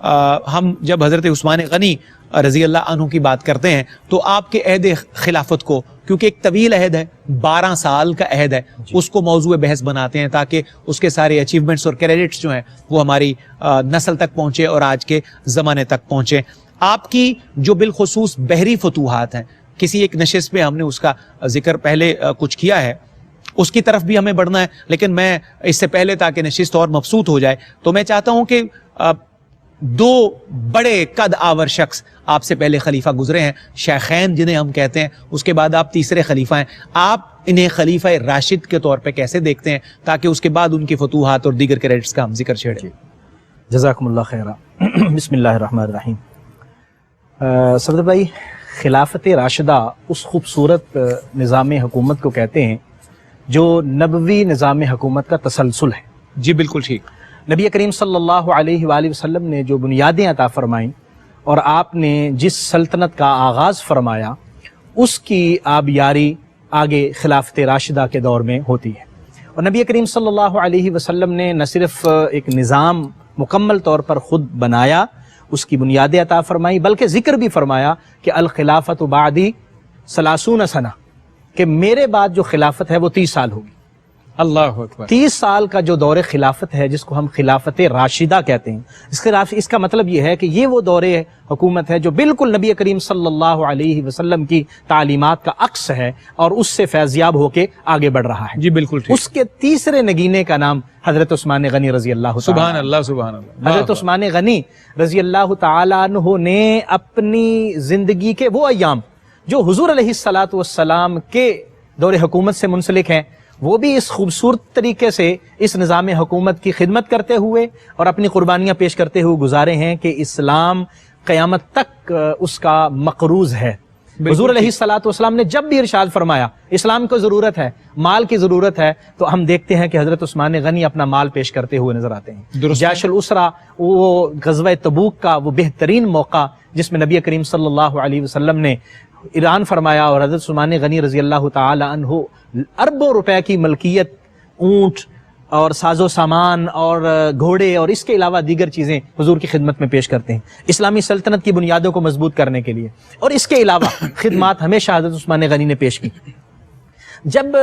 ہم جب حضرت عثمان غنی رضی اللہ عنہ کی بات کرتے ہیں تو آپ کے عہد خلافت کو، کیونکہ ایک طویل عہد ہے، 12 سال کا عہد ہے، اس کو موضوع بحث بناتے ہیں تاکہ اس کے سارے اچیومنٹس اور کریڈٹس جو ہیں وہ ہماری نسل تک پہنچے اور آج کے زمانے تک پہنچے۔ آپ کی جو بالخصوص بحری فتوحات ہیں، کسی ایک نشست میں ہم نے اس کا ذکر پہلے کچھ کیا ہے، اس کی طرف بھی ہمیں بڑھنا ہے، لیکن میں اس سے پہلے تاکہ نشست اور مبسوط ہو جائے تو میں چاہتا ہوں کہ 2 بڑے قد آور شخص آپ سے پہلے خلیفہ گزرے ہیں، شیخین جنہیں ہم کہتے ہیں، اس کے بعد آپ تیسرے خلیفہ ہیں، آپ انہیں خلیفہ راشد کے طور پہ کیسے دیکھتے ہیں تاکہ اس کے بعد ان کی فتوحات اور دیگر کریڈٹس کا ہم ذکر چھیڑیں؟ جزاکم اللہ خیرہ۔ بسم اللہ الرحمن الرحیم۔ صدر بھائی، خلافت راشدہ اس خوبصورت نظام حکومت کو کہتے ہیں جو نبوی نظام حکومت کا تسلسل ہے۔ جی بالکل ٹھیک۔ نبی کریم صلی اللہ علیہ وآلہ وسلم نے جو بنیادیں عطا فرمائیں اور آپ نے جس سلطنت کا آغاز فرمایا، اس کی آبیاری آگے خلافت راشدہ کے دور میں ہوتی ہے۔ اور نبی کریم صلی اللہ علیہ وسلم نے نہ صرف ایک نظام مکمل طور پر خود بنایا، اس کی بنیادیں عطا فرمائی، بلکہ ذکر بھی فرمایا کہ الخلافت بعدی 30 سنہ، کہ میرے بعد جو خلافت ہے وہ 30 سال ہوگی۔ اللہ اکبر۔ 30 سال کا جو دور خلافت ہے جس کو ہم خلافت راشدہ کہتے ہیں، اس کا مطلب یہ ہے کہ یہ وہ دور حکومت ہے جو بالکل نبی کریم صلی اللہ علیہ وسلم کی تعلیمات کا عکس ہے اور اس سے فیضیاب ہو کے آگے بڑھ رہا ہے۔ جی بالکل ٹھیک۔ اس کے تیسرے نگینے کا نام حضرت عثمان غنی رضی اللہ تعالی۔ سبحان اللہ سبحان اللہ۔ حضرت عثمان غنی رضی اللہ تعالیٰ عنہ نے اپنی زندگی کے وہ ایام جو حضور علیہ الصلاۃ والسلام کے دور حکومت سے منسلک ہیں، وہ بھی اس خوبصورت طریقے سے اس نظام حکومت کی خدمت کرتے ہوئے اور اپنی قربانیاں پیش کرتے ہوئے گزارے ہیں کہ اسلام قیامت تک اس کا مقروض ہے۔ حضور علیہ الصلاۃ والسلام نے جب بھی ارشاد فرمایا اسلام کو ضرورت ہے، مال کی ضرورت ہے، تو ہم دیکھتے ہیں کہ حضرت عثمان غنی اپنا مال پیش کرتے ہوئے نظر آتے ہیں۔ جیش الاسرہ، وہ غزوہ تبوک کا وہ بہترین موقع جس میں نبی کریم صلی اللہ علیہ وسلم نے اعلان فرمایا اور حضرت عثمان غنی رضی اللہ تعالی عنہ اربوں روپے کی ملکیت، اونٹ اور ساز و سامان اور گھوڑے اور اس کے علاوہ دیگر چیزیں حضور کی خدمت میں پیش کرتے ہیں اسلامی سلطنت کی بنیادوں کو مضبوط کرنے کے لیے، اور اس کے علاوہ خدمات ہمیشہ حضرت عثمان غنی نے پیش کی۔ جب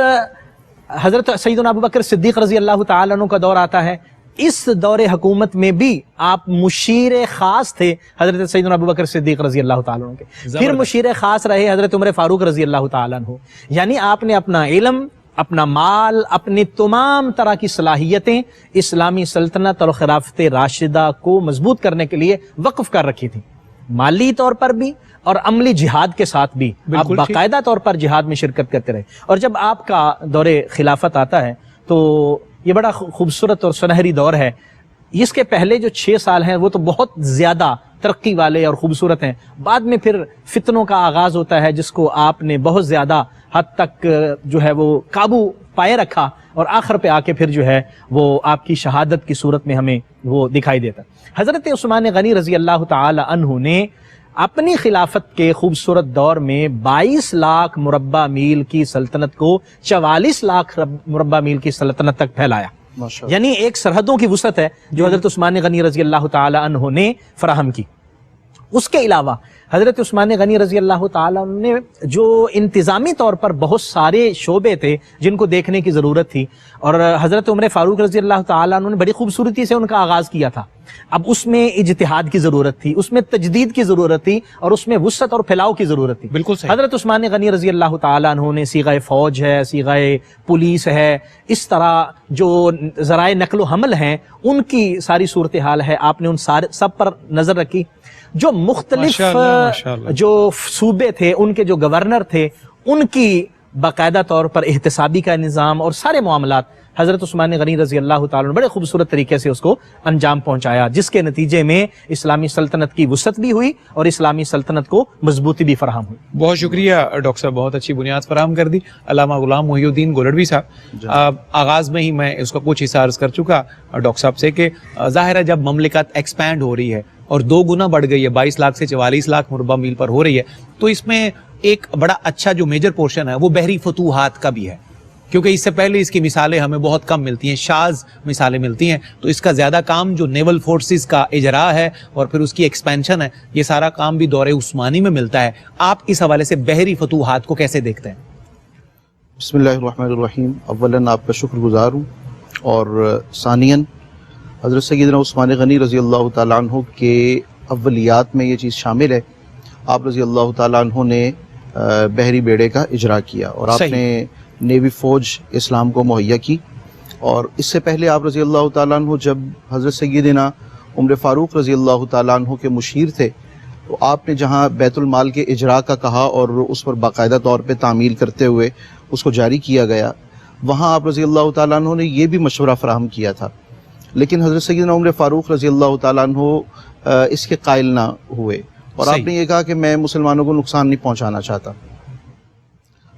حضرت سیدنا ابوبکر صدیق رضی اللہ تعالی عنہ کا دور آتا ہے، اس دور حکومت میں بھی آپ مشیر خاص تھے حضرت سیدنا ابوبکر صدیق رضی اللہ تعالیٰ عنہ کے، پھر مشیر خاص رہے حضرت عمر فاروق رضی اللہ تعالیٰ عنہ۔ یعنی آپ نے اپنا علم، اپنا مال، اپنی تمام طرح کی صلاحیتیں اسلامی سلطنت اور خلافت راشدہ کو مضبوط کرنے کے لیے وقف کر رکھی تھی، مالی طور پر بھی اور عملی جہاد کے ساتھ بھی آپ باقاعدہ طور پر جہاد میں شرکت کرتے رہے۔ اور جب آپ کا دور خلافت آتا ہے تو یہ بڑا خوبصورت اور سنہری دور ہے۔ اس کے پہلے جو 6 سال ہیں وہ تو بہت زیادہ ترقی والے اور خوبصورت ہیں، بعد میں پھر فتنوں کا آغاز ہوتا ہے جس کو آپ نے بہت زیادہ حد تک جو ہے وہ قابو پائے رکھا، اور آخر پہ آ کے پھر جو ہے وہ آپ کی شہادت کی صورت میں ہمیں وہ دکھائی دیتا۔ حضرت عثمان غنی رضی اللہ تعالی عنہ نے اپنی خلافت کے خوبصورت دور میں 22 لاکھ مربع میل کی سلطنت کو 44 لاکھ مربع میل کی سلطنت تک پھیلایا۔ یعنی ایک سرحدوں کی وسعت ہے جو حضرت عثمان غنی رضی اللہ تعالی عنہ نے فراہم کی۔ اس کے علاوہ حضرت عثمان غنی رضی اللہ تعالیٰ عنہ نے جو انتظامی طور پر بہت سارے شعبے تھے جن کو دیکھنے کی ضرورت تھی، اور حضرت عمر فاروق رضی اللہ تعالیٰ عنہ نے بڑی خوبصورتی سے ان کا آغاز کیا تھا۔ اب اس میں اجتہاد کی ضرورت تھی، اس میں تجدید کی ضرورت تھی، اور اس میں وسعت اور پھیلاؤ کی ضرورت تھی۔ بالکل صحیح۔ حضرت عثمان غنی رضی اللہ تعالیٰ عنہ نے صیغہ فوج ہے، صیغہ پولیس ہے، اس طرح جو ذرائع نقل و حمل ہیں ان کی ساری صورتحال ہے، آپ نے ان سب پر نظر رکھی۔ جو مختلف جو صوبے تھے ان کے جو گورنر تھے ان کی باقاعدہ طور پر احتسابی کا نظام اور سارے معاملات حضرت عثمان غنی رضی اللہ تعالیٰ نے بڑے خوبصورت طریقے سے اس کو انجام پہنچایا، جس کے نتیجے میں اسلامی سلطنت کی وسعت بھی ہوئی اور اسلامی سلطنت کو مضبوطی بھی فراہم ہوئی۔ بہت شکریہ ڈاکٹر صاحب، بہت اچھی بنیاد فراہم کر دی علامہ غلام محی الدین گولڑوی صاحب۔ آغاز میں ہی میں اس کا کچھ حصہ عرض کر چکا ڈاکٹر صاحب سے کہ ظاہر ہے جب مملکت ایکسپینڈ ہو رہی ہے اور 2 گنا بڑھ گئی ہے، 22 لاکھ سے 44 لاکھ مربع میل پر ہو رہی ہے، تو اس میں ایک بڑا اچھا جو میجر پورشن ہے وہ بحری فتوحات کا بھی ہے۔ کیونکہ اس سے پہلے اس کی مثالیں ہمیں بہت کم ملتی ہیں, شاذ مثالیں ملتی ہیں, تو اس کا زیادہ کام جو نیول فورسز کا اجرا ہے اور پھر اس کی ایکسپینشن ہے, یہ سارا کام بھی دور عثمانی میں ملتا ہے. آپ اس حوالے سے بحری فتوحات کو کیسے دیکھتے ہیں؟ بسم اللہ الرحمن الرحیم. اولاً آپ کا شکر گزار ہوں, اور ثانیاً حضرت سیدنا عثمان غنی رضی اللہ تعالیٰ عنہ کے اولیات میں یہ چیز شامل ہے. آپ رضی اللہ تعالیٰ عنہ نے بحری بیڑے کا اجرا کیا, اور آپ نے نیوی فوج اسلام کو مہیا کی. اور اس سے پہلے آپ رضی اللہ تعالیٰ عنہ جب حضرت سیدنا عمر فاروق رضی اللہ تعالیٰ عنہ کے مشیر تھے, تو آپ نے جہاں بیت المال کے اجرا کا کہا اور اس پر باقاعدہ طور پہ تعمیل کرتے ہوئے اس کو جاری کیا گیا, وہاں آپ رضی اللہ تعالیٰ عنہ نے یہ بھی مشورہ فراہم کیا تھا. لیکن حضرت سیدنا عمر فاروق رضی اللہ تعالیٰ عنہ اس کے قائل نہ ہوئے, اور آپ نے یہ کہا کہ میں مسلمانوں کو نقصان نہیں پہنچانا چاہتا.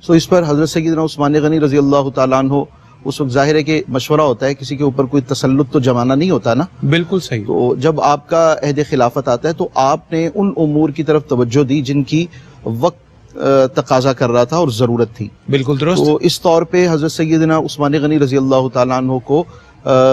سو اس پر حضرت سیدنا عثمان غنی رضی اللہ تعالیٰ عنہ, اس وقت ظاہر ہے کہ مشورہ ہوتا ہے, کسی کے اوپر کوئی تسلط تو جمانا نہیں ہوتا نا. بالکل صحیح. تو جب آپ کا عہد خلافت آتا ہے تو آپ نے ان امور کی طرف توجہ دی جن کی وقت تقاضا کر رہا تھا اور ضرورت تھی. بالکل درست. تو اس طور پہ حضرت سیدنا عثمان غنی رضی اللہ تعالیٰ عنہ کو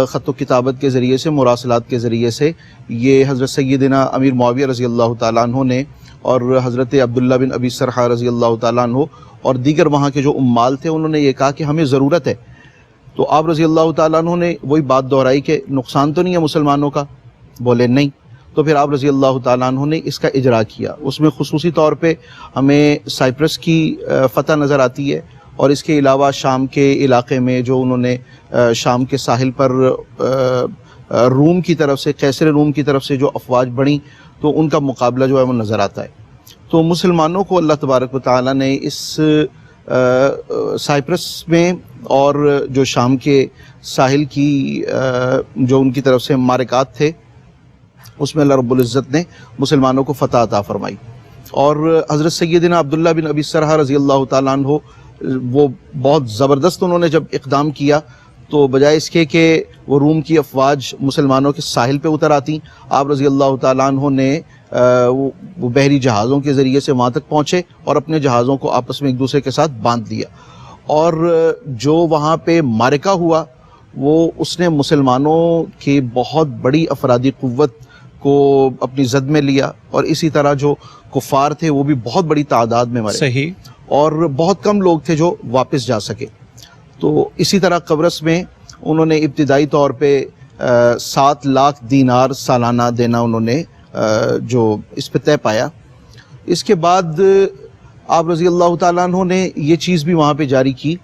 خط و کتابت کے ذریعے سے, مراسلات کے ذریعے سے, یہ حضرت سیدنا امیر معاویہ رضی اللہ تعالیٰ عنہ نے اور حضرت عبداللہ بن ابی سرحہ رضی اللہ تعالیٰ عنہ اور دیگر وہاں کے جو عمال تھے, انہوں نے یہ کہا کہ ہمیں ضرورت ہے. تو آپ رضی اللہ تعالیٰ عنہ نے وہی بات دہرائی کہ نقصان تو نہیں ہے مسلمانوں کا؟ بولے نہیں. تو پھر آپ رضی اللہ تعالیٰ عنہ نے اس کا اجرا کیا. اس میں خصوصی طور پہ ہمیں سائپرس کی فتح نظر آتی ہے, اور اس کے علاوہ شام کے علاقے میں جو انہوں نے شام کے ساحل پر روم کی طرف سے, قیصر روم کی طرف سے جو افواج بڑھیں, تو ان کا مقابلہ جو ہے وہ نظر آتا ہے. تو مسلمانوں کو اللہ تبارک و تعالیٰ نے اس سائپرس میں اور جو شام کے ساحل کی جو ان کی طرف سے معرکات تھے, اس میں اللہ رب العزت نے مسلمانوں کو فتح عطا فرمائی. اور حضرت سیدنا عبداللہ بن ابی سرحہ رضی اللہ تعالیٰ عنہ, وہ بہت زبردست انہوں نے جب اقدام کیا, تو بجائے اس کے کہ وہ روم کی افواج مسلمانوں کے ساحل پہ اتر آتی, آپ رضی اللہ تعالیٰ عنہ نے وہ بحری جہازوں کے ذریعے سے وہاں تک پہنچے اور اپنے جہازوں کو آپس میں ایک دوسرے کے ساتھ باندھ دیا. اور جو وہاں پہ معرکہ ہوا, وہ اس نے مسلمانوں کی بہت بڑی افرادی قوت کو اپنی زد میں لیا, اور اسی طرح جو کفار تھے وہ بھی بہت بڑی تعداد میں مرے. صحیح. اور بہت کم لوگ تھے جو واپس جا سکے. تو اسی طرح قبرص میں انہوں نے ابتدائی طور پہ 7 لاکھ دینار سالانہ دینا انہوں نے جو اس پہ طے پایا. اس کے بعد آپ رضی اللہ تعالیٰ عنہ نے یہ چیز بھی وہاں پہ جاری کی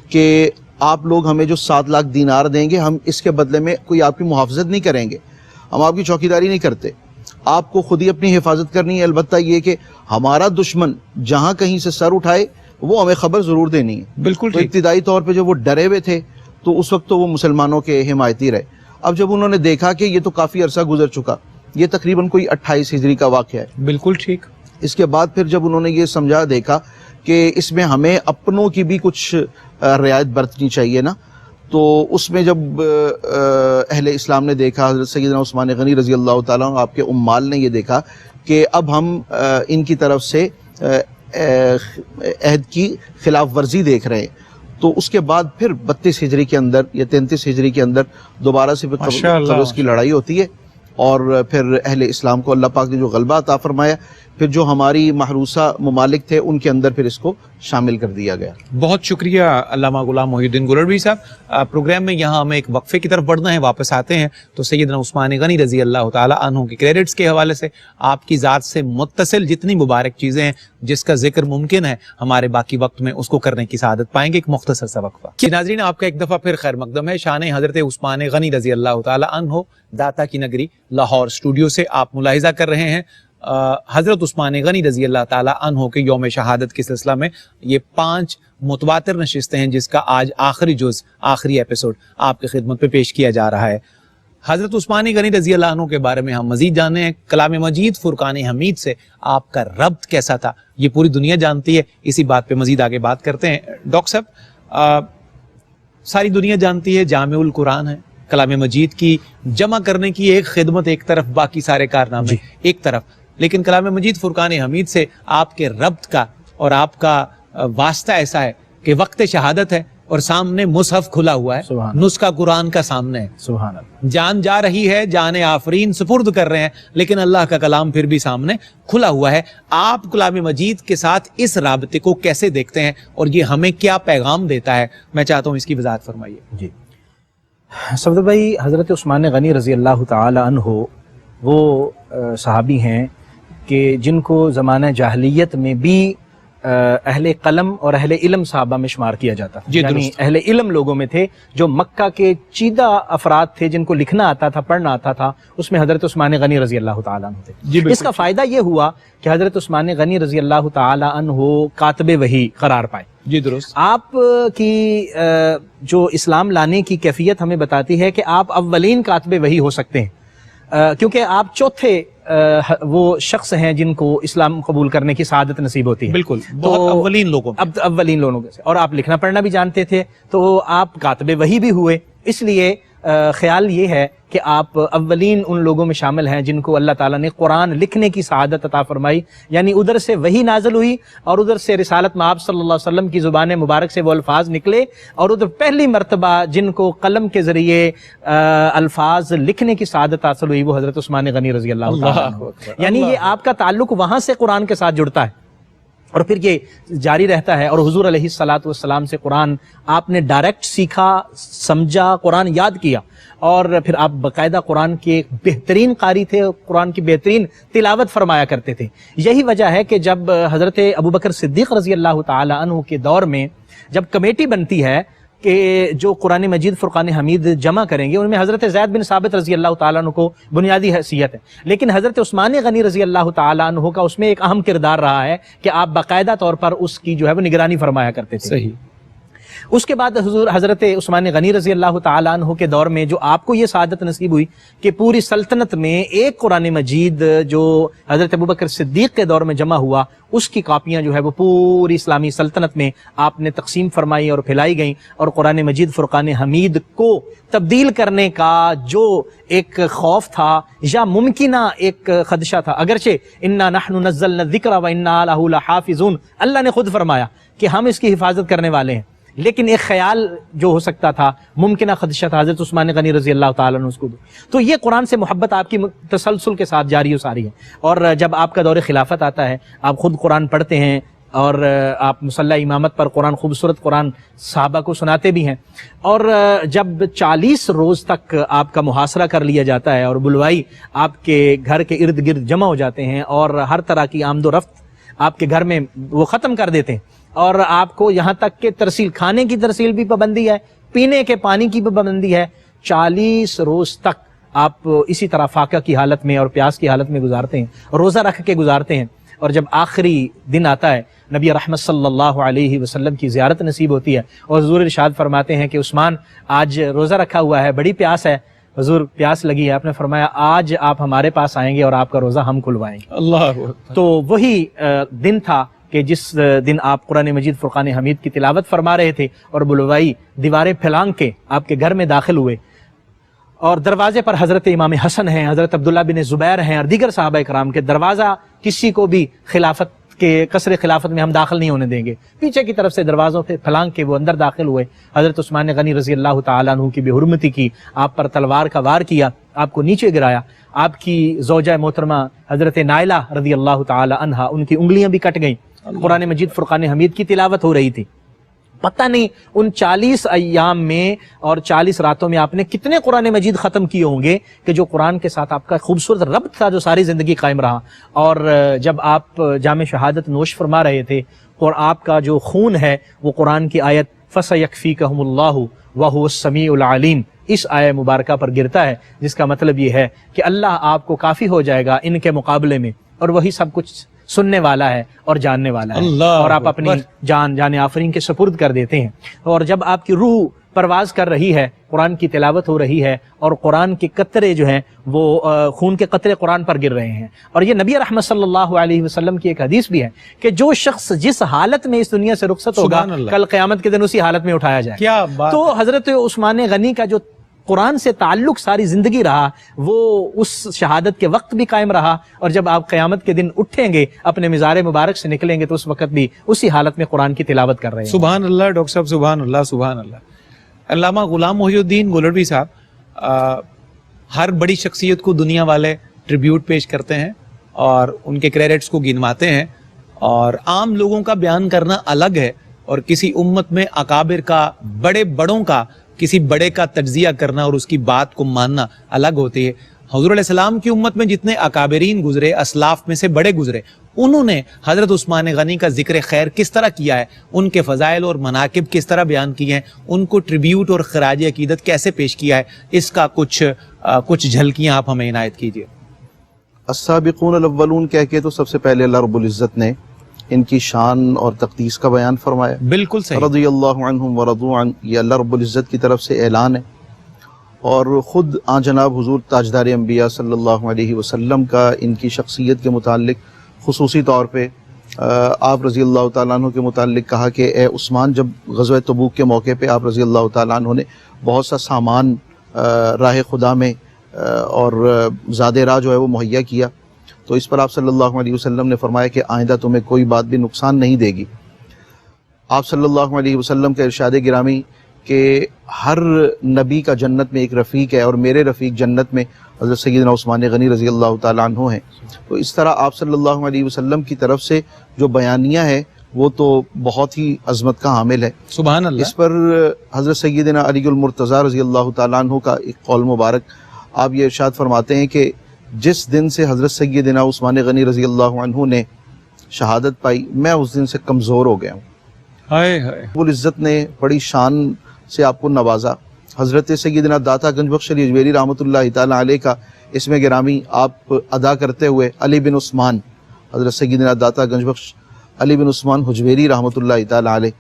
کہ آپ لوگ ہمیں جو 7 لاکھ دینار دیں گے, ہم اس کے بدلے میں کوئی آپ کی محافظت نہیں کریں گے, ہم آپ کی چوکیداری نہیں کرتے, آپ کو خود ہی اپنی حفاظت کرنی ہے. البتہ یہ کہ ہمارا دشمن جہاں کہیں سے سر اٹھائے وہ ہمیں خبر ضرور دینی ہے. بالکل. تو ابتدائی طور پہ جب وہ ڈرے ہوئے تھے تو اس وقت تو وہ مسلمانوں کے حمایتی رہے. اب جب انہوں نے دیکھا کہ یہ تو کافی عرصہ گزر چکا, یہ تقریباً کوئی 28 ہجری کا واقعہ ہے. بالکل ٹھیک. اس کے بعد پھر جب انہوں نے یہ سمجھا دیکھا کہ اس میں ہمیں اپنوں کی بھی کچھ رعایت برتنی چاہیے نا, تو اس میں جب اہل اسلام نے دیکھا, حضرت سیدنا عثمان غنی رضی اللہ تعالیٰ عنہ, آپ کے عمال نے یہ دیکھا کہ اب ہم ان کی طرف سے عہد کی خلاف ورزی دیکھ رہے ہیں, تو اس کے بعد پھر 32 ہجری کے اندر یا 33 ہجری کے اندر دوبارہ سے قبرص کی لڑائی ہوتی ہے, اور پھر اہل اسلام کو اللہ پاک نے جو غلبہ عطا فرمایا, پھر جو ہماری محروسہ ممالک تھے ان کے اندر پھر اس کو شامل کر دیا گیا. بہت شکریہ علامہ غلام محی الدین گولڑوی صاحب. پروگرام میں یہاں ہمیں ایک وقفے کی طرف بڑھنا ہے, واپس آتے ہیں تو سیدنا عثمان غنی رضی اللہ تعالیٰ عنہ کے کریڈٹس کے حوالے سے آپ کی ذات سے متصل جتنی مبارک چیزیں ہیں جس کا ذکر ممکن ہے ہمارے باقی وقت میں, اس کو کرنے کی سعادت پائیں گے. ایک مختصر سا وقفہ. ناظرین, آپ کا ایک دفعہ پھر خیر مقدم ہے. شان حضرت عثمان غنی رضی اللہ تعالیٰ عنہ داتا کی نگری لاہور اسٹوڈیو سے آپ ملاحظہ کر رہے ہیں حضرت عثمان غنی رضی اللہ تعالیٰ عنہ کے یوم شہادت کے سلسلہ میں یہ 5 متواتر نشستیں ہیں جس کا آج آخری جز, آخری ایپیسوڈ آپ کی خدمت پہ پیش کیا جا رہا ہے. حضرت عثمان غنی رضی اللہ عنہ کے بارے میں ہم مزید جاننے ہیں. کلام مجید فرقان حمید سے آپ کا ربط کیسا تھا یہ پوری دنیا جانتی ہے, اسی بات پہ مزید آگے بات کرتے ہیں. ڈاکٹر صاحب, ساری دنیا جانتی ہے جامع القرآن ہے, کلام مجید کی جمع کرنے کی ایک خدمت ایک طرف, باقی سارے کارنامے ایک طرف, لیکن کلام مجید فرقان حمید سے آپ کے ربط کا اور آپ کا واسطہ ایسا ہے کہ وقت شہادت ہے اور سامنے مصحف کھلا ہوا ہے, سبحان نسخہ قرآن کا سامنے ہے, سبحان اللہ. جان جا رہی ہے, جان آفرین سپرد کر رہے ہیں, لیکن اللہ کا کلام پھر بھی سامنے کھلا ہوا ہے. آپ کلام مجید کے ساتھ اس رابطے کو کیسے دیکھتے ہیں اور یہ ہمیں کیا پیغام دیتا ہے؟ میں چاہتا ہوں اس کی وضاحت فرمائیے. جی صفدر بھائی, حضرت عثمان غنی رضی اللہ تعالی عنہ وہ صحابی ہیں کہ جن کو زمانہ جاہلیت میں بھی اہل قلم اور اہل علم صحابہ میں شمار کیا جاتا تھا. یعنی اہل علم لوگوں میں تھے, جو مکہ کے چیدہ افراد تھے جن کو لکھنا آتا تھا, پڑھنا آتا تھا, اس میں حضرت عثمان غنی رضی اللہ تعالیٰ عنہ تھے. اس کا فائدہ یہ ہوا کہ حضرت عثمان غنی رضی اللہ تعالیٰ عنہ کاتب وحی قرار پائے. جی درست. آپ کی جو اسلام لانے کی کیفیت ہمیں بتاتی ہے کہ آپ اولین کاتب وحی ہو سکتے ہیں, کیونکہ آپ چوتھے وہ شخص ہیں جن کو اسلام قبول کرنے کی سعادت نصیب ہوتی ہے. بالکل, بہت اولین لوگوں میں. اب اولین لوگوں سے, اور آپ لکھنا پڑھنا بھی جانتے تھے, تو آپ کاتب وحی بھی ہوئے. اس لیے خیال یہ ہے کہ آپ اولین ان لوگوں میں شامل ہیں جن کو اللہ تعالیٰ نے قرآن لکھنے کی سعادت عطا فرمائی. یعنی ادھر سے وحی نازل ہوئی اور ادھر سے رسالت میں آپ صلی اللہ علیہ وسلم کی زبان مبارک سے وہ الفاظ نکلے, اور ادھر پہلی مرتبہ جن کو قلم کے ذریعے الفاظ لکھنے کی سعادت حاصل ہوئی وہ حضرت عثمان غنی رضی اللہ تعالیٰ عنہ. یعنی یہ آپ کا تعلق وہاں سے قرآن کے ساتھ جڑتا ہے اور پھر یہ جاری رہتا ہے. اور حضور علیہ الصلوۃ والسلام سے قرآن آپ نے ڈائریکٹ سیکھا, سمجھا, قرآن یاد کیا, اور پھر آپ باقاعدہ قرآن کے ایک بہترین قاری تھے, قرآن کی بہترین تلاوت فرمایا کرتے تھے. یہی وجہ ہے کہ جب حضرت ابوبکر صدیق رضی اللہ تعالی عنہ کے دور میں جب کمیٹی بنتی ہے کہ جو قرآن مجید فرقان حمید جمع کریں گے, ان میں حضرت زید بن ثابت رضی اللہ تعالیٰ عنہ کو بنیادی حیثیت ہے, لیکن حضرت عثمان غنی رضی اللہ تعالیٰ عنہ کا اس میں ایک اہم کردار رہا ہے کہ آپ باقاعدہ طور پر اس کی جو ہے وہ نگرانی فرمایا کرتے تھے. صحیح. اس کے بعد حضرت عثمان غنی رضی اللہ تعالیٰ عنہ کے دور میں جو آپ کو یہ سعادت نصیب ہوئی کہ پوری سلطنت میں ایک قرآن مجید جو حضرت ابوبکر صدیق کے دور میں جمع ہوا, اس کی کاپیاں جو ہے وہ پوری اسلامی سلطنت میں آپ نے تقسیم فرمائی اور پھیلائی گئیں. اور قرآن مجید فرقان حمید کو تبدیل کرنے کا جو ایک خوف تھا یا ممکنہ ایک خدشہ تھا, اگرچہ انا نحن نزلنا الذکر و انا لہ لحافظون, اللہ نے خود فرمایا کہ ہم اس کی حفاظت کرنے والے ہیں, لیکن ایک خیال جو ہو سکتا تھا, ممکنہ خدشہ تھا, حضرت عثمان غنی رضی اللہ تعالیٰ عنہ اس کو. تو یہ قرآن سے محبت آپ کی تسلسل کے ساتھ جاری و ساری ہے. اور جب آپ کا دور خلافت آتا ہے, آپ خود قرآن پڑھتے ہیں اور آپ مصلی امامت پر قرآن, خوبصورت قرآن صحابہ کو سناتے بھی ہیں, اور جب 40 روز تک آپ کا محاصرہ کر لیا جاتا ہے اور بلوائی آپ کے گھر کے ارد گرد جمع ہو جاتے ہیں اور ہر طرح کی آمد و رفت آپ کے گھر میں وہ ختم کر دیتے ہیں, اور آپ کو یہاں تک کہ ترسیل, کھانے کی ترسیل بھی پابندی ہے, پینے کے پانی کی بھی پابندی ہے, 40 روز تک آپ اسی طرح فاقہ کی حالت میں اور پیاس کی حالت میں گزارتے ہیں, روزہ رکھ کے گزارتے ہیں. اور جب آخری دن آتا ہے, نبی رحمت صلی اللہ علیہ وسلم کی زیارت نصیب ہوتی ہے, اور حضور ارشاد فرماتے ہیں کہ عثمان آج روزہ رکھا ہوا ہے, بڑی پیاس ہے, حضور پیاس لگی ہے. آپ نے فرمایا آج آپ ہمارے پاس آئیں گے اور آپ کا روزہ ہم کھلوائیں گے. اللہ. تو وہی دن تھا کہ جس دن آپ قرآن مجید فرقان حمید کی تلاوت فرما رہے تھے اور بلوائی دیواریں پھیلانگ کے آپ کے گھر میں داخل ہوئے, اور دروازے پر حضرت امام حسن ہیں, حضرت عبداللہ بن زبیر ہیں اور دیگر صحابہ کرام کے. دروازہ کسی کو بھی خلافت کے قصر خلافت میں ہم داخل نہیں ہونے دیں گے, پیچھے کی طرف سے دروازوں پہ پھلانگ کے وہ اندر داخل ہوئے. حضرت عثمان غنی رضی اللہ تعالیٰ عنہ کی بے حرمتی کی, آپ پر تلوار کا وار کیا, آپ کو نیچے گرایا. آپ کی زوجہ محترمہ حضرت نائلہ رضی اللہ تعالی عنہا, ان کی انگلیاں بھی کٹ گئیں. قرآن مجید فرقان حمید کی تلاوت ہو رہی تھی. پتہ نہیں ان 40 ایام میں اور 40 راتوں میں آپ نے کتنے قرآن مجید ختم کیے ہوں گے کہ جو قرآن کے ساتھ آپ کا خوبصورت ربط تھا جو ساری زندگی قائم رہا. اور جب آپ جام شہادت نوش فرما رہے تھے اور آپ کا جو خون ہے وہ قرآن کی آیت فَسَيَكْفِيكَهُمُ اللَّهُ وَهُوَ السَّمِيعُ الْعَلِيمُ اس آیہ مبارکہ پر گرتا ہے, جس کا مطلب یہ ہے کہ اللہ آپ کو کافی ہو جائے گا ان کے مقابلے میں, اور وہی سب کچھ سننے والا ہے اور جاننے والا ہے, اور آپ اپنی جان آفرین کے سپرد کر دیتے ہیں. اور جب آپ کی روح پرواز کر رہی ہے, قرآن کی تلاوت ہو رہی ہے اور قرآن کے قطرے جو ہیں وہ خون کے قطرے قرآن پر گر رہے ہیں. اور یہ نبی رحمت صلی اللہ علیہ وسلم کی ایک حدیث بھی ہے کہ جو شخص جس حالت میں اس دنیا سے رخصت ہوگا کل قیامت کے دن اسی حالت میں اٹھایا جائے. کیا بات. تو حضرت عثمان غنی کا جو قرآن سے تعلق ساری زندگی رہا وہ اس شہادت کے وقت بھی قائم رہا، اور جب آپ قیامت کے دن اٹھیں گے اپنے مزار مبارک سے نکلیں گے تو اس وقت بھی اسی حالت میں قرآن کی تلاوت کر رہے ہیں۔ سبحان اللہ ڈاکٹر صاحب، سبحان اللہ سبحان اللہ۔ علامہ غلام محی الدین گولروی صاحب، ہر بڑی شخصیت کو دنیا والے ٹریبیوٹ پیش کرتے ہیں اور ان کے کریڈٹس کو گنواتے ہیں، اور عام لوگوں کا بیان کرنا الگ ہے اور کسی امت میں اکابر کا، بڑوں کا، کسی بڑے کا تجزیہ کرنا اور اس کی بات کو ماننا الگ ہوتی ہے۔ حضور علیہ السلام کی امت میں جتنے اکابرین گزرے، اسلاف میں سے بڑے گزرے، انہوں نے حضرت عثمان غنی کا ذکر خیر کس طرح کیا ہے، ان کے فضائل اور مناقب کس طرح بیان کیے ہیں، ان کو ٹریبیوٹ اور خراج عقیدت کیسے پیش کیا ہے، اس کا کچھ جھلکیاں آپ ہمیں عنایت کیجیے۔ السابقون الاولون کہہ کے تو سب سے پہلے اللہ رب العزت نے ان کی شان اور تقدیس کا بیان فرمایا۔ بالکل صحیح۔ رضی اللہ عنہم ورضوا عنہ، یہ اللہ رب العزت کی طرف سے اعلان ہے، اور خود آن جناب حضور تاجدار انبیاء صلی اللہ علیہ وسلم کا ان کی شخصیت کے متعلق خصوصی طور پہ آپ رضی اللہ تعالیٰ عنہ کے متعلق کہا کہ اے عثمان، جب غزوہ تبوک کے موقع پہ آپ رضی اللہ تعالیٰ عنہ نے بہت سا سامان راہ خدا میں اور زاد راہ جو ہے وہ مہیا کیا، تو اس پر آپ صلی اللہ علیہ وسلم نے فرمایا کہ آئندہ تمہیں کوئی بات بھی نقصان نہیں دے گی۔ آپ صلی اللہ علیہ وسلم کا ارشاد گرامی کہ ہر نبی کا جنت میں ایک رفیق ہے، اور میرے رفیق جنت میں حضرت سیدنا عثمان غنی رضی اللہ تعالیٰ عنہ ہیں۔ تو اس طرح آپ صلی اللہ علیہ وسلم کی طرف سے جو بیانیہ ہے وہ تو بہت ہی عظمت کا حامل ہے۔ سبحان اللہ۔ اس پر حضرت سیدنا علی المرتضیٰ رضی اللہ تعالیٰ عنہ کا ایک قول مبارک، آپ یہ ارشاد فرماتے ہیں کہ جس دن سے حضرت سیدنا عثمان غنی رضی اللہ عنہ نے شہادت پائی، میں اس دن سے کمزور ہو گیا ہوں۔ ہائے ہائے۔ رب العزت نے بڑی شان سے آپ کو نوازا۔ حضرت سیدنا داتا گنج بخش علی اجمیری رحمۃ اللہ تعالیٰ علیہ کا اسم گرامی آپ ادا کرتے ہوئے علی بن عثمان، حضرت سیدنا داتا گنج بخش علی بن عثمان حجویری رحمۃ اللہ تعالیٰ علیہ،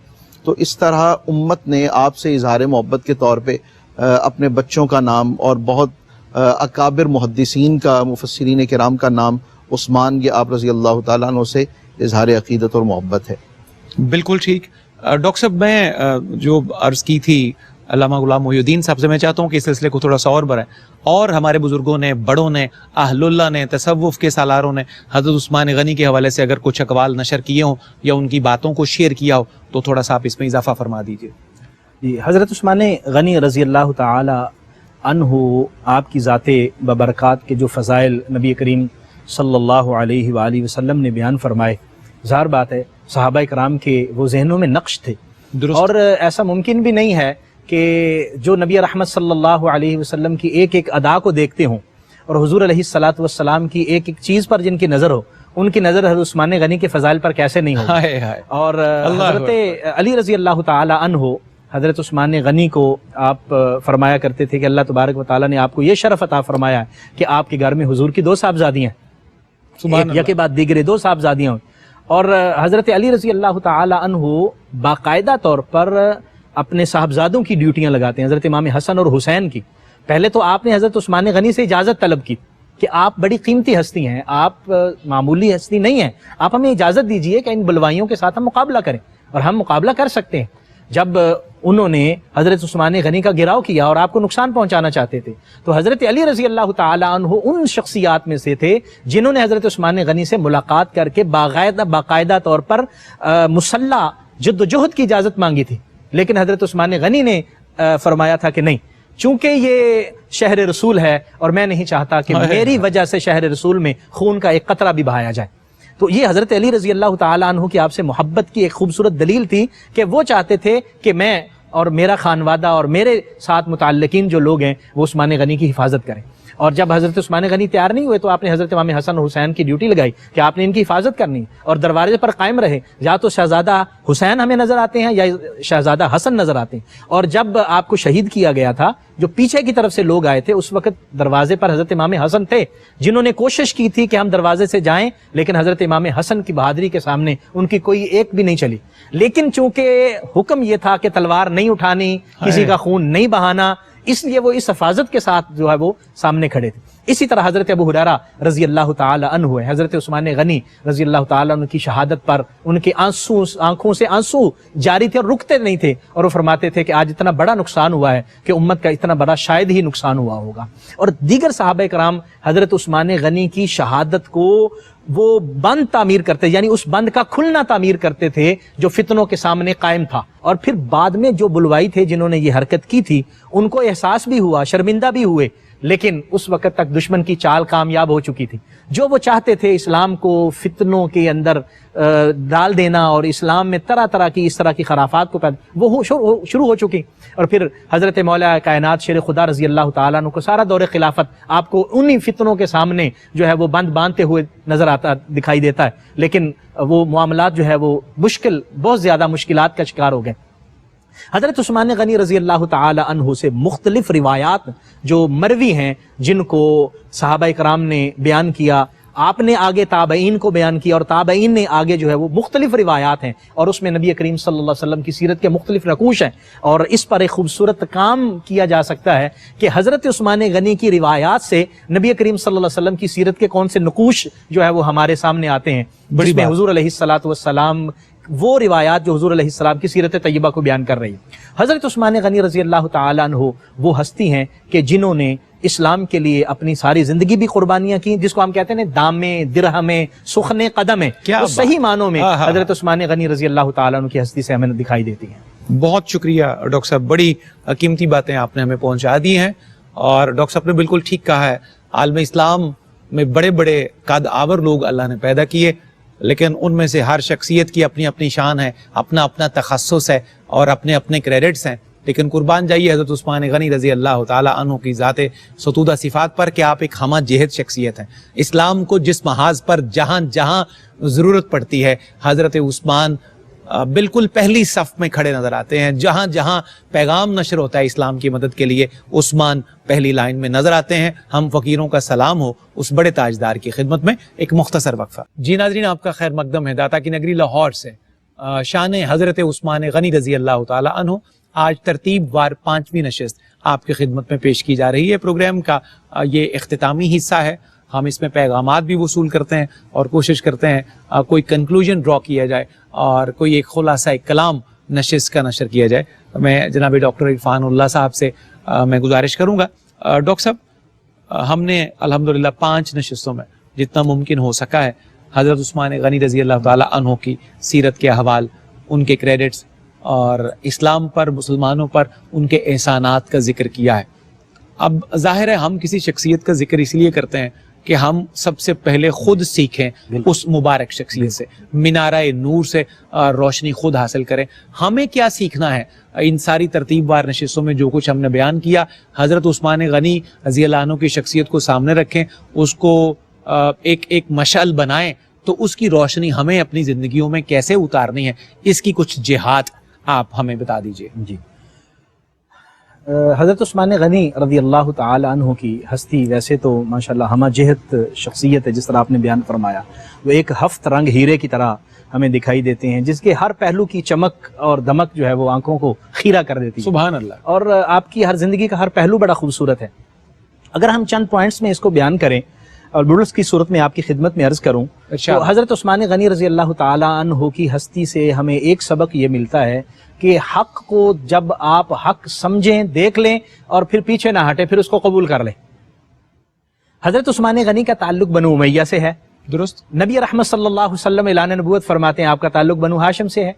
تو اس طرح امت نے آپ سے اظہار محبت کے طور پہ اپنے بچوں کا نام اور بہت اکابر محدثین کا، مفسرین کرام کا نام عثمان، یہ آپ رضی اللہ تعالیٰ عنہ سے اظہار عقیدت اور محبت ہے۔ بالکل ٹھیک۔ ڈاکٹر صاحب، میں جو عرض کی تھی علامہ غلام محی الدین صاحب سے، میں چاہتا ہوں کہ اس سلسلے کو تھوڑا سا اور بڑھائیں، اور ہمارے بزرگوں نے، بڑوں نے، اہل اللہ نے، تصوف کے سالاروں نے حضرت عثمان غنی کے حوالے سے اگر کچھ اقوال نشر کیے ہوں یا ان کی باتوں کو شیئر کیا ہو تو تھوڑا سا آپ اس میں اضافہ فرما دیجیے۔ جی، حضرت عثمان غنی رضی اللہ تعالی عنہ، آپ کی ذات ببرکات کے جو فضائل نبی کریم صلی اللہ علیہ وآلہ وسلم نے بیان فرمائے، ظاہر بات ہے صحابہ کرام کے وہ ذہنوں میں نقش تھے، اور ایسا ممکن بھی نہیں ہے کہ جو نبی رحمت صلی اللہ علیہ وسلم کی ایک ایک ادا کو دیکھتے ہوں اور حضور علیہ الصلاۃ والسلام کی ایک ایک چیز پر جن کی نظر ہو، ان کی نظر حضرت عثمان غنی کے فضائل پر کیسے نہیں ہو۔ اور حضرت علی رضی اللہ تعالی عنہ، حضرت عثمان غنی کو آپ فرمایا کرتے تھے کہ اللہ تبارک و تعالیٰ نے آپ کو یہ شرف عطا فرمایا ہے کہ آپ کے گھر میں حضور کی 2 صاحبزادیاں ہیں، یک بعد دیگرے 2 صاحبزادیاں ہیں، اور حضرت علی رضی اللہ تعالی عنہ باقاعدہ طور پر اپنے صاحبزادوں کی ڈیوٹیاں لگاتے ہیں، حضرت امام حسن اور حسین کی۔ پہلے تو آپ نے حضرت عثمان غنی سے اجازت طلب کی کہ آپ بڑی قیمتی ہستی ہیں، آپ معمولی ہستی نہیں ہیں، آپ ہمیں اجازت دیجئے کہ ان بلوائیوں کے ساتھ ہم مقابلہ کریں، اور ہم مقابلہ کر سکتے ہیں۔ جب انہوں نے حضرت عثمان غنی کا گھراؤ کیا اور آپ کو نقصان پہنچانا چاہتے تھے، تو حضرت علی رضی اللہ تعالی عنہ ان شخصیات میں سے تھے جنہوں نے حضرت عثمان غنی سے ملاقات کر کے باقاعدہ طور پر مسلح جد و جہد کی اجازت مانگی تھی، لیکن حضرت عثمان غنی نے فرمایا تھا کہ نہیں، چونکہ یہ شہر رسول ہے اور میں نہیں چاہتا کہ میری وجہ سے شہر رسول میں خون کا ایک قطرہ بھی بہایا جائے۔ تو یہ حضرت علی رضی اللہ تعالی عنہ کی آپ سے محبت کی ایک خوبصورت دلیل تھی کہ وہ چاہتے تھے کہ میں اور میرا خانوادہ اور میرے ساتھ متعلقین جو لوگ ہیں وہ عثمان غنی کی حفاظت کریں۔ اور جب حضرت عثمان غنی تیار نہیں ہوئے تو آپ نے حضرت امام حسن اور حسین کی ڈیوٹی لگائی کہ آپ نے ان کی حفاظت کرنی اور دروازے پر قائم رہے، یا تو شہزادہ حسین ہمیں نظر آتے ہیں یا شہزادہ حسن نظر آتے ہیں۔ اور جب آپ کو شہید کیا گیا تھا، جو پیچھے کی طرف سے لوگ آئے تھے، اس وقت دروازے پر حضرت امام حسن تھے، جنہوں نے کوشش کی تھی کہ ہم دروازے سے جائیں، لیکن حضرت امام حسن کی بہادری کے سامنے ان کی کوئی ایک بھی نہیں چلی۔ لیکن چونکہ حکم یہ تھا کہ تلوار نہیں اٹھانی، کسی کا خون نہیں بہانا، اس لیے وہ اس حفاظت کے ساتھ جو ہے وہ سامنے کھڑے تھے. اسی طرح حضرت ابو ہریرہ رضی اللہ تعالی عنہ ہے، حضرت عثمان غنی رضی اللہ تعالی عنہ کی شہادت پر ان کے آنکھوں سے آنسو جاری تھے اور رکتے نہیں تھے، اور وہ فرماتے تھے کہ آج اتنا بڑا نقصان ہوا ہے کہ امت کا اتنا بڑا شاید ہی نقصان ہوا ہوگا. اور دیگر صحابہ کرام حضرت عثمان غنی کی شہادت کو وہ بند تعمیر کرتے، یعنی اس بند کا کھلنا تعمیر کرتے تھے جو فتنوں کے سامنے قائم تھا. اور پھر بعد میں جو بلوائی تھے جنہوں نے یہ حرکت کی تھی ان کو احساس بھی ہوا، شرمندہ بھی ہوئے، لیکن اس وقت تک دشمن کی چال کامیاب ہو چکی تھی. جو وہ چاہتے تھے اسلام کو فتنوں کے اندر ڈال دینا اور اسلام میں طرح طرح کی اس طرح کی خرافات کو وہ شروع ہو چکی. اور پھر حضرت مولا کائنات شیر خدا رضی اللہ تعالیٰ عنہ کو سارا دور خلافت آپ کو انہی فتنوں کے سامنے جو ہے وہ بند باندھتے ہوئے نظر آتا دکھائی دیتا ہے، لیکن وہ معاملات جو ہے وہ بہت زیادہ مشکلات کا شکار ہو گئے. حضرت عثمان غنی رضی اللہ تعالی عنہ سے مختلف روایات جو مروی ہیں جن کو صحابہ کرام نے بیان کیا، آپ نے آگے تابعین کو بیان کیا اور تابعین نے آگے جو ہے وہ مختلف روایات ہیں، اور اس میں نبی کریم صلی اللہ علیہ وسلم کی سیرت کے مختلف نقوش ہیں. اور اس پر ایک خوبصورت کام کیا جا سکتا ہے کہ حضرت عثمان غنی کی روایات سے نبی کریم صلی اللہ علیہ وسلم کی سیرت کے کون سے نقوش جو ہے وہ ہمارے سامنے آتے ہیں، جس میں حضور علیہ الصلوۃ والسلام وہ روایات جو حضور علیہ السلام کی سیرت طیبہ کو بیان کر رہی ہے. حضرت عثمان غنی رضی اللہ تعالی عنہ وہ ہستی ہیں کہ جنہوں نے اسلام کے لیے اپنی ساری زندگی بھی قربانیاں کی، جس کو ہم کہتے ہیں دامے درہمے سخنے قدمے، وہ صحیح معنوں میں حضرت عثمان غنی رضی اللہ تعالی عنہ کی ہستی سے ہمیں دکھائی دیتی ہیں. بہت شکریہ ڈاکٹر صاحب، بڑی قیمتی باتیں آپ نے ہمیں پہنچا دی ہیں. اور ڈاکٹر صاحب نے بالکل ٹھیک کہا ہے، عالم اسلام میں بڑے بڑے قد آور لوگ اللہ نے پیدا کیے، لیکن ان میں سے ہر شخصیت کی اپنی اپنی شان ہے، اپنا اپنا تخصص ہے اور اپنے اپنے کریڈٹس ہیں. لیکن قربان جائیے حضرت عثمان غنی رضی اللہ تعالی عنہ کی ذات ستودہ صفات پر کہ آپ ایک ہمہ جہت شخصیت ہیں. اسلام کو جس محاذ پر جہاں جہاں ضرورت پڑتی ہے حضرت عثمان بالکل پہلی صف میں کھڑے نظر آتے ہیں. جہاں جہاں پیغام نشر ہوتا ہے اسلام کی مدد کے لیے عثمان پہلی لائن میں نظر آتے ہیں. ہم فقیروں کا سلام ہو اس بڑے تاجدار کی خدمت میں ایک مختصر وقفہ. جی ناظرین، آپ کا خیر مقدم ہے. داتا کی نگری لاہور سے شان حضرت عثمان غنی رضی اللہ تعالی عنہ آج ترتیب وار 5ویں نشست آپ کی خدمت میں پیش کی جا رہی ہے. پروگرام کا یہ اختتامی حصہ ہے. ہم اس میں پیغامات بھی وصول کرتے ہیں اور کوشش کرتے ہیں کوئی کنکلوژن ڈرا کیا جائے اور کوئی ایک خلاصہ کلام نشست کا نشر کیا جائے. میں جناب ڈاکٹر عرفان اللہ صاحب سے میں گزارش کروں گا. ڈاکٹر صاحب، ہم نے الحمدللہ 5 نشستوں میں جتنا ممکن ہو سکا ہے حضرت عثمان غنی رضی اللہ تعالی عنہ کی سیرت کے احوال، ان کے کریڈٹس اور اسلام پر مسلمانوں پر ان کے احسانات کا ذکر کیا ہے. اب ظاہر ہے ہم کسی شخصیت کا ذکر اس لیے کرتے ہیں کہ ہم سب سے پہلے خود سیکھیں اس مبارک شخصیت سے، منارہ نور سے روشنی خود حاصل کریں. ہمیں کیا سیکھنا ہے ان ساری ترتیب وار نشستوں میں؟ جو کچھ ہم نے بیان کیا، حضرت عثمان غنی رضی اللہ عنہ کی شخصیت کو سامنے رکھیں، اس کو ایک مشعل بنائیں، تو اس کی روشنی ہمیں اپنی زندگیوں میں کیسے اتارنی ہے، اس کی کچھ جہات آپ ہمیں بتا دیجئے. جی، حضرت عثمان غنی رضی اللہ تعالی عنہ کی ہستی ویسے تو ماشاءاللہ ہمہ جہت شخصیت ہے، جس طرح آپ نے بیان فرمایا. وہ ایک ہفت رنگ ہیرے کی طرح ہمیں دکھائی دیتے ہیں، جس کے ہر پہلو کی چمک اور دمک جو ہے وہ آنکھوں کو خیرہ کر دیتی ہے. سبحان اللہ. اور آپ کی ہر زندگی کا ہر پہلو بڑا خوبصورت ہے. اگر ہم چند پوائنٹس میں اس کو بیان کریں اور بلس کی صورت میں آپ کی خدمت میں عرض کروں تو حضرت عثمان غنی رضی اللہ تعالی عنہ کی ہستی سے ہمیں ایک سبق یہ ملتا ہے کہ حق کو جب آپ حق سمجھیں، دیکھ لیں اور پھر پیچھے نہ ہٹیں، پھر اس کو قبول کر لیں. حضرت عثمان غنی کا تعلق بنو امیہ سے ہے، درست. نبی رحمت صلی اللہ علیہ وسلم اعلان نبوت فرماتے ہیں آپ کا تعلق بنو ہاشم سے ہے،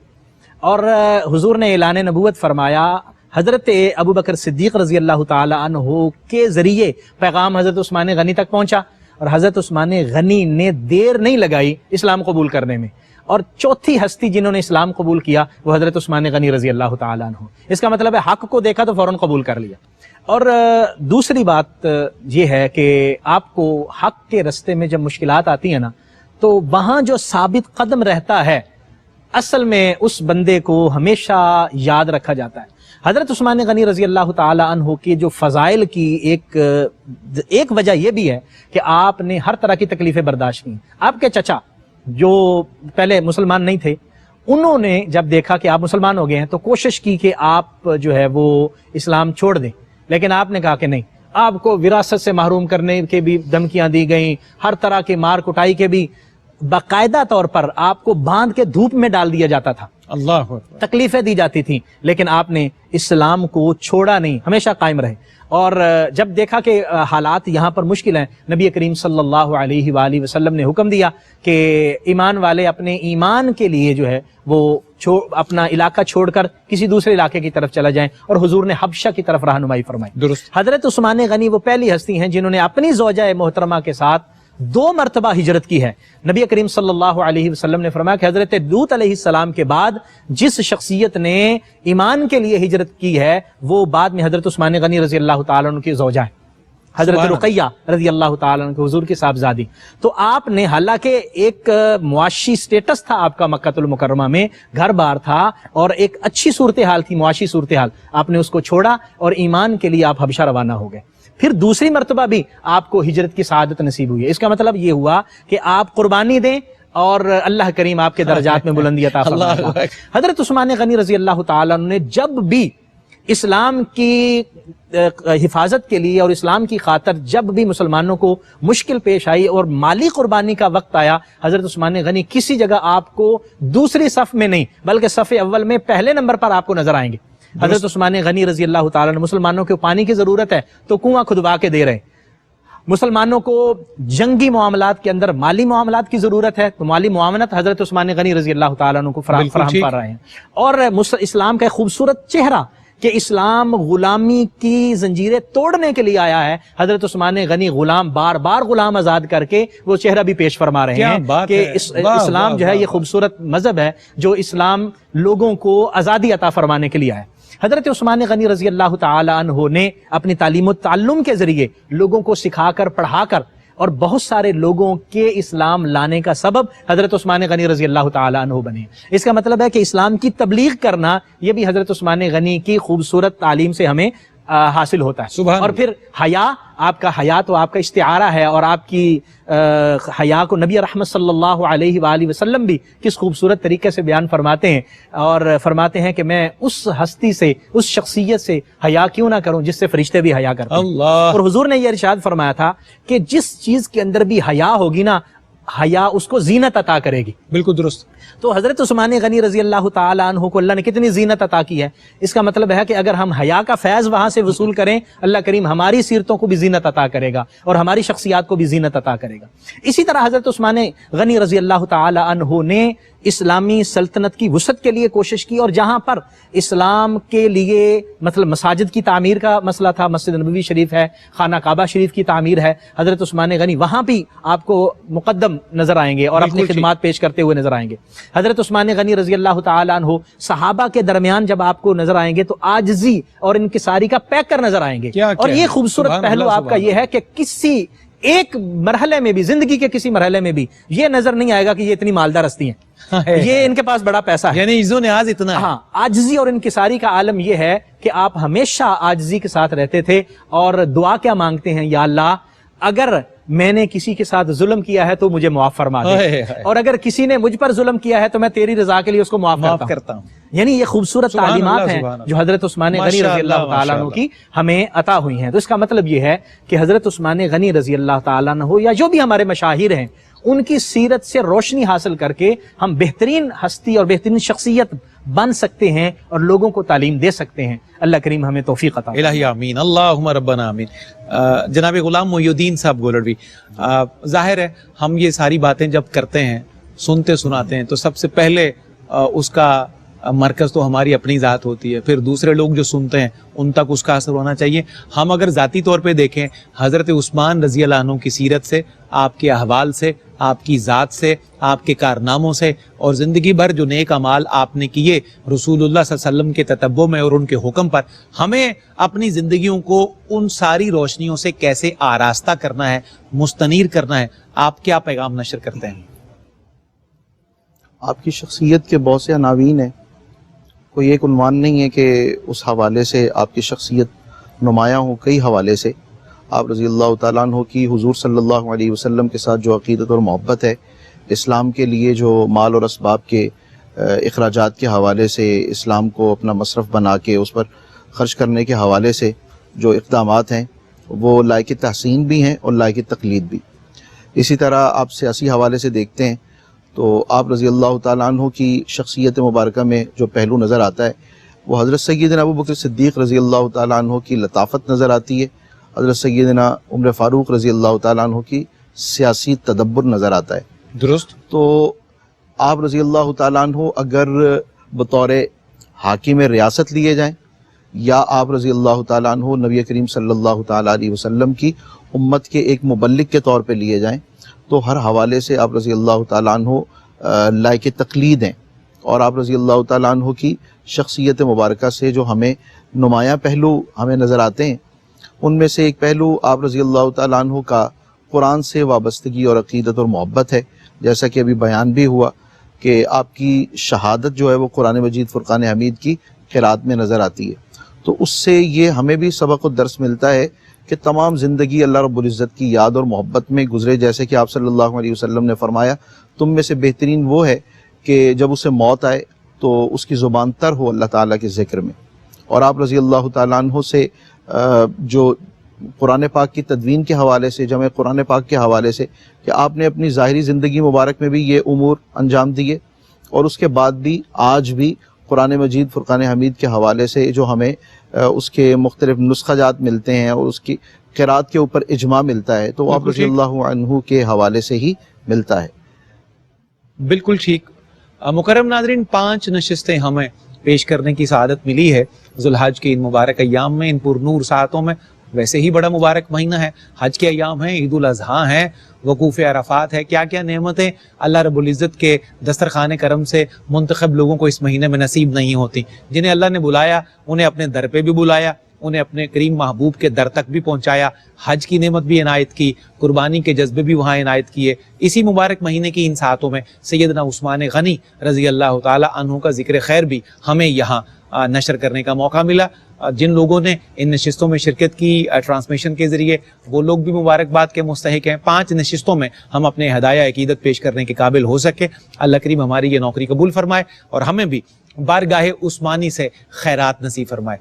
اور حضور نے اعلان نبوت فرمایا حضرت ابو بکر صدیق رضی اللہ تعالی عنہ کے ذریعے پیغام حضرت عثمان غنی تک پہنچا، اور حضرت عثمان غنی نے دیر نہیں لگائی اسلام قبول کرنے میں. اور چوتھی ہستی جنہوں نے اسلام قبول کیا وہ حضرت عثمان غنی رضی اللہ تعالی عنہ. اس کا مطلب ہے حق کو دیکھا تو فوراً قبول کر لیا. اور دوسری بات یہ ہے کہ آپ کو حق کے رستے میں جب مشکلات آتی ہیں نا، تو وہاں جو ثابت قدم رہتا ہے اصل میں اس بندے کو ہمیشہ یاد رکھا جاتا ہے. حضرت عثمان غنی رضی اللہ تعالی عنہ کے جو فضائل کی ایک وجہ یہ بھی ہے کہ آپ نے ہر طرح کی تکلیفیں برداشت کی. آپ کے چچا جو پہلے مسلمان نہیں تھے، انہوں نے جب دیکھا کہ آپ مسلمان ہو گئے ہیں تو کوشش کی کہ آپ جو ہے وہ اسلام چھوڑ دیں، لیکن آپ نے کہا کہ نہیں، آپ کو وراثت سے محروم کرنے کے بھی دھمکیاں دی گئیں، ہر طرح کے مار کٹائی کے بھی، باقاعدہ طور پر آپ کو باندھ کے دھوپ میں ڈال دیا جاتا تھا، اللہ اکبر، تکلیفیں دی جاتی تھیں، لیکن آپ نے اسلام کو چھوڑا نہیں، ہمیشہ قائم رہے۔ اور جب دیکھا کہ حالات یہاں پر مشکل ہیں، نبی کریم صلی اللہ علیہ وآلہ وسلم نے حکم دیا کہ ایمان والے اپنے ایمان کے لیے جو ہے وہ اپنا علاقہ چھوڑ کر کسی دوسرے علاقے کی طرف چلا جائیں، اور حضور نے حبشہ کی طرف رہنمائی فرمائی۔ درست۔ حضرت عثمان غنی وہ پہلی ہستی ہیں جنہوں نے اپنی زوجہ محترمہ کے ساتھ 2 مرتبہ ہجرت کی ہے۔ نبی کریم صلی اللہ علیہ وسلم نے فرمایا کہ حضرت لوط علیہ السلام کے بعد جس شخصیت نے ایمان کے لیے ہجرت کی ہے وہ بعد میں حضرت عثمان غنی رضی اللہ تعالیٰ عنہ کی زوجہ ہے، حضرت رقیہ رضی اللہ تعالیٰ عنہ کے حضور کی صاحبزادی۔ تو آپ نے، حالانکہ ایک معاشی سٹیٹس تھا آپ کا مکہ المکرمہ میں، گھر بار تھا اور ایک اچھی صورتحال تھی، معاشی صورتحال، آپ نے اس کو چھوڑا اور ایمان کے لیے آپ حبشہ روانہ ہو گئے۔ پھر دوسری مرتبہ بھی آپ کو ہجرت کی سعادت نصیب ہوئی ہے۔ اس کا مطلب یہ ہوا کہ آپ قربانی دیں اور اللہ کریم آپ کے درجات میں بلندی عطا فرمائے۔ حضرت عثمان غنی رضی اللہ تعالیٰ عنہ نے جب بھی اسلام کی حفاظت کے لیے اور اسلام کی خاطر جب بھی مسلمانوں کو مشکل پیش آئی اور مالی قربانی کا وقت آیا، حضرت عثمان غنی کسی جگہ آپ کو دوسری صف میں نہیں بلکہ صف اول میں پہلے نمبر پر آپ کو نظر آئیں گے۔ حضرت عثمان غنی رضی اللہ تعالیٰ نے مسلمانوں کو پانی کی ضرورت ہے تو کنواں کھدوا کے دے رہے، مسلمانوں کو جنگی معاملات کے اندر مالی معاملات کی ضرورت ہے تو مالی معاونت حضرت عثمان غنی رضی اللہ تعالیٰ عنہ کو فراہم کر رہے ہیں۔ اور اسلام کا ایک خوبصورت چہرہ کہ اسلام غلامی کی زنجیریں توڑنے کے لیے آیا ہے، حضرت عثمان غنی غلام بار بار غلام آزاد کر کے وہ چہرہ بھی پیش فرما رہے ہیں کہ اسلام جو ہے یہ خوبصورت مذہب ہے جو اسلام لوگوں کو آزادی عطا فرمانے کے لیے آیا ہے۔ حضرت عثمان غنی رضی اللہ تعالی عنہ نے اپنی تعلیم و تعلم کے ذریعے لوگوں کو سکھا کر، پڑھا کر اور بہت سارے لوگوں کے اسلام لانے کا سبب حضرت عثمان غنی رضی اللہ تعالی عنہ بنے۔ اس کا مطلب ہے کہ اسلام کی تبلیغ کرنا یہ بھی حضرت عثمان غنی کی خوبصورت تعلیم سے ہمیں حاصل ہوتا ہے۔ اور پھر حیا، آپ کا حیا تو آپ کا استعارہ ہے، اور آپ کی حیا کو نبی رحمت صلی اللہ علیہ وآلہ وسلم بھی کس خوبصورت طریقے سے بیان فرماتے ہیں، اور فرماتے ہیں کہ میں اس ہستی سے، اس شخصیت سے حیا کیوں نہ کروں جس سے فرشتے بھی حیا کرتے ہیں۔ اور حضور نے یہ ارشاد فرمایا تھا کہ جس چیز کے اندر بھی حیا ہوگی نا، حیا اس کو زینت عطا کرے گی۔ بالکل درست۔ تو حضرت عثمان غنی رضی اللہ تعالی عنہ کو اللہ نے کتنی زینت عطا کی ہے، اس کا مطلب ہے کہ اگر ہم حیا کا فیض وہاں سے وصول کریں، اللہ کریم ہماری سیرتوں کو بھی زینت عطا کرے گا اور ہماری شخصیات کو بھی زینت عطا کرے گا۔ اسی طرح حضرت عثمان غنی رضی اللہ تعالی عنہ نے اسلامی سلطنت کی وسعت کے لیے کوشش کی، اور جہاں پر اسلام کے لیے مطلب مساجد کی تعمیر کا مسئلہ تھا، مسجد نبوی شریف ہے، خانہ کعبہ شریف کی تعمیر ہے، حضرت عثمان غنی وہاں بھی آپ کو مقدم نظر آئیں گے اور اپنی خدمات پیش کرتے ہوئے نظر آئیں گے۔ حضرت عثمان غنی رضی اللہ تعالی عنہ صحابہ کے درمیان جب آپ کو نظر آئیں گے تو عاجزی اور انکساری کا پیکر نظر آئیں گے۔ اور یہ خوبصورت پہلو آپ کا یہ ہے کہ کسی ایک مرحلے میں بھی، زندگی کے کسی مرحلے میں بھی یہ نظر نہیں آئے گا کہ یہ اتنی مالدار ہستی ہیں، یہ ان کے پاس بڑا پیسہ ہے، یعنی عز و نیاز اتنا ہے۔ ہاں، عاجزی اور انکساری کا عالم یہ ہے کہ آپ ہمیشہ عاجزی کے ساتھ رہتے تھے اور دعا کیا مانگتے ہیں، یا اللہ اگر میں نے کسی کے ساتھ ظلم کیا ہے تو مجھے معاف فرما دے، اور اگر کسی نے مجھ پر ظلم کیا ہے تو میں تیری رضا کے لیے اس کو معاف کرتا ہوں۔ یعنی یہ خوبصورت تعلیمات ہیں جو حضرت عثمان غنی رضی اللہ تعالیٰ عنہ کی ہمیں عطا ہوئی ہیں۔ تو اس کا مطلب یہ ہے کہ حضرت عثمان غنی رضی اللہ تعالیٰ عنہ یا جو بھی ہمارے مشاہیر ہیں ان کی سیرت سے روشنی حاصل کر کے ہم بہترین ہستی اور بہترین شخصیت بن سکتے ہیں اور لوگوں کو تعلیم دے سکتے ہیں۔ اللہ کریم ہمیں توفیق عطا۔ الہی آمین، اللہم ربنا آمین۔ جناب غلام محی الدین صاحب گولڑوی، ظاہر ہے ہم یہ ساری باتیں جب کرتے ہیں، سنتے سناتے ہیں، تو سب سے پہلے اس کا مرکز تو ہماری اپنی ذات ہوتی ہے، پھر دوسرے لوگ جو سنتے ہیں ان تک اس کا اثر ہونا چاہیے۔ ہم اگر ذاتی طور پہ دیکھیں، حضرت عثمان رضی اللہ عنہ کی سیرت سے، آپ کے احوال سے، آپ کی ذات سے، آپ کے کارناموں سے، اور زندگی بھر جو نیک اعمال آپ نے کیے رسول اللہ صلی اللہ علیہ وسلم کے تتبع میں اور ان کے حکم پر، ہمیں اپنی زندگیوں کو ان ساری روشنیوں سے کیسے آراستہ کرنا ہے، مستنیر کرنا ہے، آپ کیا پیغام نشر کرتے ہیں؟ آپ کی شخصیت کے بہت سے عناوین ہیں، کوئی ایک عنوان نہیں ہے کہ اس حوالے سے آپ کی شخصیت نمایاں ہو۔ کئی حوالے سے آپ رضی اللہ تعالیٰ عنہ کی حضور صلی اللہ علیہ وسلم کے ساتھ جو عقیدت اور محبت ہے، اسلام کے لیے جو مال اور اسباب کے اخراجات کے حوالے سے، اسلام کو اپنا مصرف بنا کے اس پر خرچ کرنے کے حوالے سے، جو اقدامات ہیں وہ لائق تحسین بھی ہیں اور لائق تقلید بھی۔ اسی طرح آپ سیاسی حوالے سے دیکھتے ہیں تو آپ رضی اللہ تعالیٰ عنہ کی شخصیت مبارکہ میں جو پہلو نظر آتا ہے وہ حضرت سیدنا ابوبکر صدیق رضی اللہ تعالیٰ عنہ کی لطافت نظر آتی ہے، حضرت سیدنا عمر فاروق رضی اللہ تعالیٰ عنہ کی سیاسی تدبر نظر آتا ہے۔ درست۔ تو آپ رضی اللہ تعالیٰ عنہ اگر بطور حاکم ریاست لیے جائیں یا آپ رضی اللہ تعالیٰ عنہ نبی کریم صلی اللہ تعالیٰ علیہ وسلم کی امت کے ایک مبلغ کے طور پہ لیے جائیں تو ہر حوالے سے آپ رضی اللہ تعالیٰ عنہ لائق تقلید ہیں، اور آپ رضی اللہ تعالیٰ عنہ کی شخصیت مبارکہ سے جو ہمیں نمایاں پہلو ہمیں نظر آتے ہیں ان میں سے ایک پہلو آپ رضی اللہ تعالیٰ عنہ کا قرآن سے وابستگی اور عقیدت اور محبت ہے، جیسا کہ ابھی بیان بھی ہوا کہ آپ کی شہادت جو ہے وہ قرآن مجید فرقان حمید کی قرات میں نظر آتی ہے۔ تو اس سے یہ ہمیں بھی سبق و درس ملتا ہے کہ تمام زندگی اللہ رب العزت کی یاد اور محبت میں گزرے، جیسے کہ آپ صلی اللہ علیہ وسلم نے فرمایا تم میں سے بہترین وہ ہے کہ جب اسے موت آئے تو اس کی زبان تر ہو اللہ تعالیٰ کے ذکر میں۔ اور آپ رضی اللہ تعالیٰ عنہ سے جو قرآن پاک کی تدوین کے حوالے سے، جمع قرآن پاک کے حوالے سے، کہ آپ نے اپنی ظاہری زندگی مبارک میں بھی یہ امور انجام دیے اور اس کے بعد بھی آج بھی قرآن مجید فرقان حمید کے حوالے سے جو ہمیں اس کے مختلف نسخہ جات ملتے ہیں اور اس کی قرات کے اوپر اجماع ملتا ہے تو وہ آپ رضی اللہ عنہ کے حوالے سے ہی ملتا ہے۔ بالکل ٹھیک۔ مکرم ناظرین، 5 نشستیں ہمیں پیش کرنے کی سعادت ملی ہے ذوالحج کے ان مبارک ایام میں، ان پر نور ساعتوں میں۔ ویسے ہی بڑا مبارک مہینہ ہے، حج کے ایام ہیں، عید الاضحیٰ ہیں، وقوف عرفات ہے، کیا کیا نعمتیں اللہ رب العزت کے دسترخوان کرم سے منتخب لوگوں کو اس مہینے میں نصیب نہیں ہوتی۔ جنہیں اللہ نے بلایا انہیں اپنے در پہ بھی بلایا، انہیں اپنے کریم محبوب کے در تک بھی پہنچایا، حج کی نعمت بھی عنایت کی، قربانی کے جذبے بھی وہاں عنایت کیے۔ اسی مبارک مہینے کی ان ساعتوں میں سیدنا عثمان غنی رضی اللہ تعالی عنہ کا ذکر خیر بھی ہمیں یہاں نشر کرنے کا موقع ملا۔ جن لوگوں نے ان نشستوں میں شرکت کی ٹرانسمیشن کے ذریعے، وہ لوگ بھی مبارکباد کے مستحق ہیں۔ 5 نشستوں میں ہم اپنے ہدایہ عقیدت پیش کرنے کے قابل ہو سکے۔ اللہ کریم ہماری یہ نوکری قبول فرمائے اور ہمیں بھی بارگاہ عثمانی سے خیرات نصیب فرمائے۔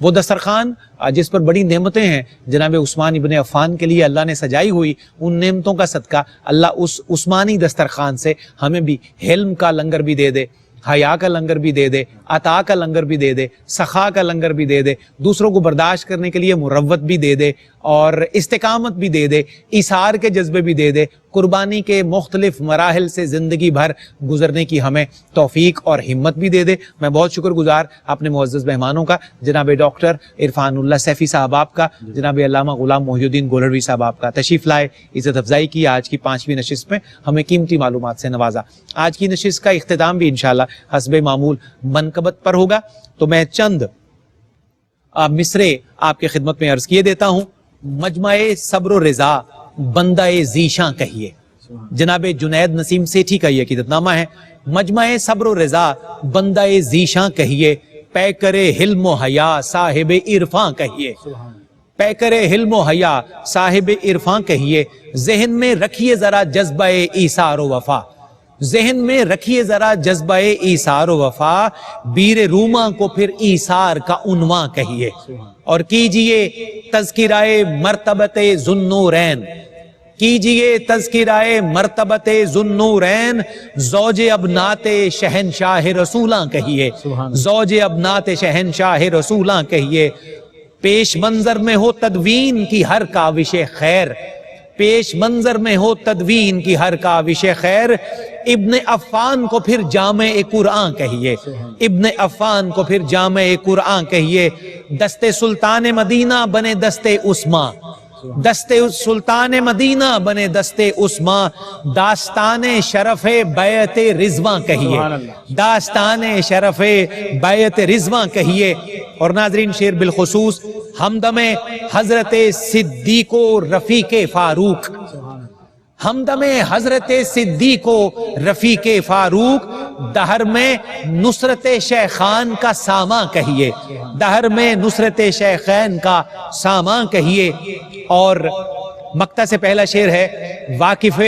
وہ دسترخوان جس پر بڑی نعمتیں ہیں جناب عثمان ابن عفان کے لیے اللہ نے سجائی ہوئی، ان نعمتوں کا صدقہ اللہ اس عثمانی دسترخوان سے ہمیں بھی حلم کا لنگر بھی دے دے، حیا کا لنگر بھی دے دے، عطا کا لنگر بھی دے دے، سخا کا لنگر بھی دے دے، دوسروں کو برداشت کرنے کے لیے مروت بھی دے دے اور استقامت بھی دے دے، ایثار کے جذبے بھی دے دے، قربانی کے مختلف مراحل سے زندگی بھر گزرنے کی ہمیں توفیق اور ہمت بھی دے دے۔ میں بہت شکر گزار اپنے معزز مہمانوں کا، جناب ڈاکٹر عرفان اللہ سیفی صاحب آپ کا، جناب علامہ غلام محی الدین گولڑوی صاحب آپ کا، تشریف لائے، عزت افزائی کی، آج کی 5ویں نشست میں ہمیں قیمتی معلومات سے نوازا۔ آج کی نشست کا اختتام بھی انشاءاللہ حسب معمول منقبت پر ہوگا، تو میں چند مصرے آپ کے خدمت میں عرض کیے دیتا ہوں۔ مجمع صبر و رضا بندہ ذیشاں کہیے، جناب جنید نسیم سیٹھی کا یہ عقیدت نامہ ہے۔ مجمع صبر و رضا بندہ ذیشاں کہیے، پیکر حلم و حیا صاحب عرفاں کہیے، پیکر حلم و حیا صاحب عرفاں کہیے، ذہن میں رکھیے ذرا جذبہ ایثار و وفا، ذہن میں رکھیے ذرا جذبہ ایثار و وفا، بیر روماں کو پھر ایثار کا عنواں کہیے، اور کیجئے تذکرہ مرتبت ذوالنورین، کیجئے تذکرہ مرتبت ذوالنورین، زوج ابنات شہنشاہ رسولاں کہیے، زوج ابنات شہنشاہ رسولاں کہیے، پیش منظر میں ہو تدوین کی ہر کاوش خیر، پیش منظر میں ہو تدوین کی ہر کاوش خیر، ابن عفان کو پھر جامع قرآن کہیے، ابن عفان کو پھر جامع قرآن کہیے، دست سلطان مدینہ بنے دست عثمان، دست سلطان مدینہ بنے دست عثمان، داستان شرف بیعت رضوان کہیے، داستان شرف بیعت رضوان کہیے۔ اور ناظرین، شعر بالخصوص ہمدم حضرت صدیق و رفیق فاروق، ہمدم حضرت صدیق و رفیق فاروق، دہر میں نصرت شیخان کا سامان کہیے، دہر میں نصرت شیخین کا سامان کہیے، اور مقطع سے پہلا شعر ہے واقف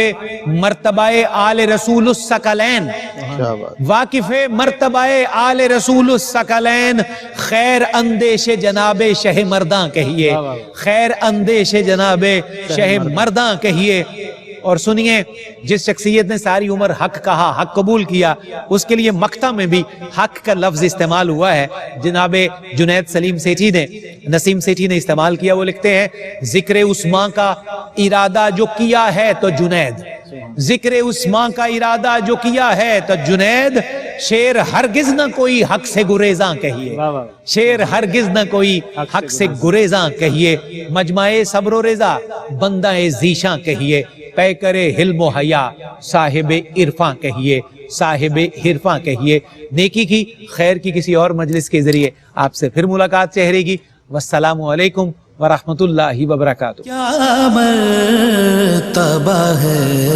مرتبہ آل رسول الثقلین، کیا بات، واقف مرتبہ آل رسول الثقلین، خیر اندیش جناب شہ مرداں کہیے، خیر اندیش جناب شہ مرداں کہیے۔ اور سنیے، جس شخصیت نے ساری عمر حق کہا، حق قبول کیا، اس کے لیے مقطع میں بھی حق کا لفظ استعمال ہوا ہے۔ جناب جنید سلیم سیٹھی نے، نسیم سیٹھی نے استعمال کیا، وہ لکھتے ہیں ذکر عثمان کا ارادہ جو کیا ہے تو جنید، ذکر عثمان کا ارادہ جو کیا ہے تو جنید، شیر ہرگز نہ کوئی حق سے گریزاں کہیے، شیر ہرگز نہ کوئی حق سے گریزاں کہیے، مجمع صبر و رضا بندہ ذیشاں کہیے، پے کرے حلم و حیا صاحب عرفاں کہیے، صاحب عرفاں کہیے۔ نیکی کی، خیر کی کسی اور مجلس کے ذریعے آپ سے پھر ملاقات چہرے گی۔ والسلام علیکم ورحمۃ اللہ وبرکاتہ۔ کیا مرتبہ ہے